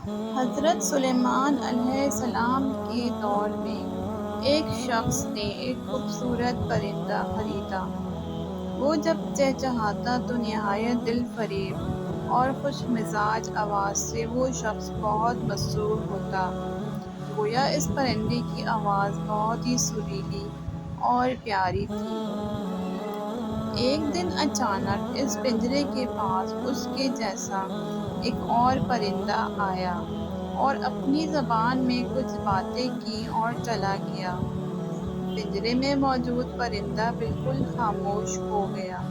حضرت سلیمان علیہ السلام کے دور میں ایک شخص نے ایک خوبصورت پرندہ خریدا۔ وہ جب چہچہاتا تو نہایت دل فریب اور خوش مزاج آواز سے وہ شخص بہت مسرور ہوتا، گویا اس پرندے کی آواز بہت ہی سریلی اور پیاری تھی۔ ایک دن اچانک اس پنجرے کے پاس اس کے جیسا ایک اور پرندہ آیا اور اپنی زبان میں کچھ باتیں کی اور چلا گیا۔ پنجرے میں موجود پرندہ بالکل خاموش ہو گیا،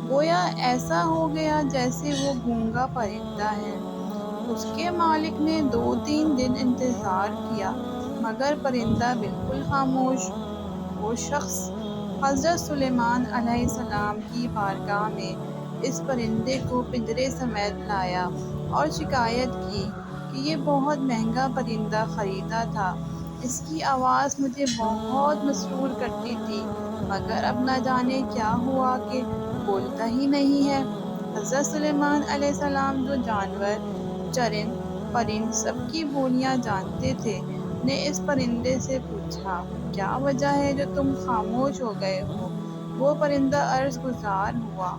گویا ایسا ہو گیا جیسے وہ گونگا پرندہ ہے۔ اس کے مالک نے 2-3 دن انتظار کیا مگر پرندہ بالکل خاموش۔ وہ شخص حضرت سلیمان علیہ السلام کی بارگاہ میں اس پرندے کو پنجرے سمیت لایا اور شکایت کی کہ یہ بہت مہنگا پرندہ خریدا تھا، اس کی آواز مجھے بہت مسرور کرتی تھی مگر اب نہ جانے کیا ہوا کہ بولتا ہی نہیں ہے۔ حضرت سلیمان علیہ السلام جو جانور، چرند پرند سب کی بولیاں جانتے تھے، نے اس پرندے سے پوچھا، کیا وجہ ہے جو تم خاموش ہو گئے ہو؟ وہ پرندہ عرض گزار ہوا،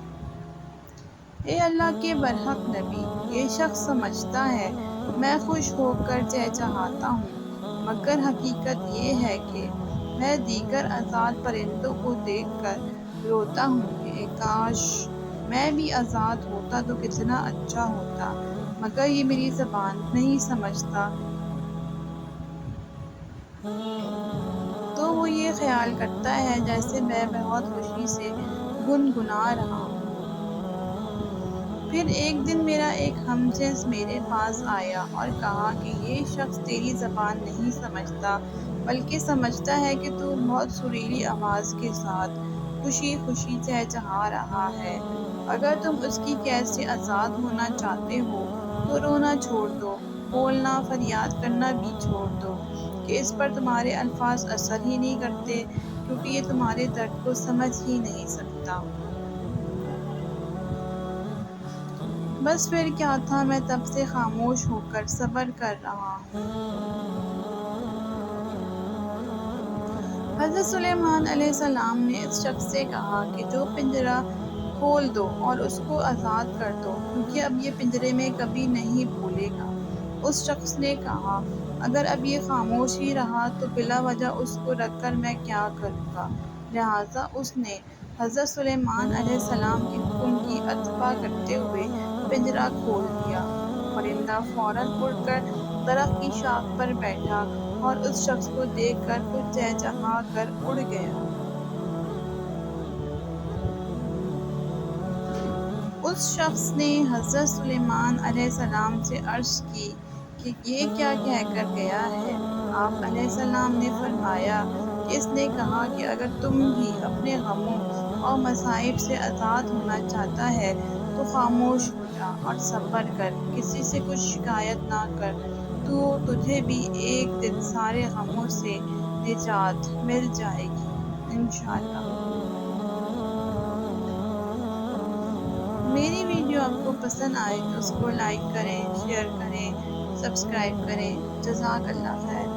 اے اللہ کے برحق نبی، یہ شخص سمجھتا ہے میں خوش ہو کر چہچہاتا ہوں، مگر حقیقت یہ ہے کہ میں دیگر آزاد پرندوں کو دیکھ کر روتا ہوں کہ کاش میں بھی آزاد ہوتا تو کتنا اچھا ہوتا، مگر یہ میری زبان نہیں سمجھتا تو وہ یہ خیال کرتا ہے جیسے میں بہت خوشی سے گنگنا رہا ہوں۔ پھر ایک دن میرا ایک ہمجنس میرے پاس آیا اور کہا کہ یہ شخص تیری زبان نہیں سمجھتا بلکہ سمجھتا ہے کہ تو بہت سریلی آواز کے ساتھ خوشی خوشی چہچہا رہا ہے۔ اگر تم اس کی قید سے آزاد ہونا چاہتے ہو تو رونا چھوڑ دو، بولنا فریاد کرنا بھی چھوڑ دو کہ اس پر تمہارے الفاظ اثر ہی نہیں کرتے کیونکہ یہ تمہارے درد کو سمجھ ہی نہیں سکتا۔ بس پھر کیا تھا، میں تب سے خاموش ہو کر صبر کر رہا ہوں۔ حضرت سلیمان علیہ السلام نے اس شخص سے کہا کہ جو پنجرہ کھول دو اور اس کو آزاد کر دو کیونکہ اب یہ پنجرے میں کبھی نہیں بولے گا۔ اس شخص نے کہا، اگر اب یہ خاموش ہی رہا تو بلا وجہ اس کو رکھ کر میں کیا کروں گا؟ لہٰذا اس نے حضرت سلیمان علیہ السلام کے حکم کی اتباع کرتے ہوئے پنجرہ کھول دیا۔ پرندہ فوراً اڑ کر درخت کی شاخ پر بیٹھا اور اس شخص کو دیکھ کر کچھ چہچہا کر اڑ گیا۔ اس شخص نے حضرت سلیمان علیہ السلام سے عرض کی کہ یہ کیا کہہ کر گیا ہے؟ آپ علیہ السلام نے فرمایا کہ اس نے کہا کہ اگر تم بھی اپنے غموں اور مصائب سے آزاد ہونا چاہتا ہے تو خاموش ہو جا اور صبر کر، کسی سے کچھ شکایت نہ کر، تو تجھے بھی ایک دن سارے غموں سے نجات مل جائے گی انشاءاللہ۔ میری ویڈیو آپ کو پسند آئے تو اس کو لائک کریں، شیئر کریں، سبسکرائب کریں۔ جزاک اللہ خیر۔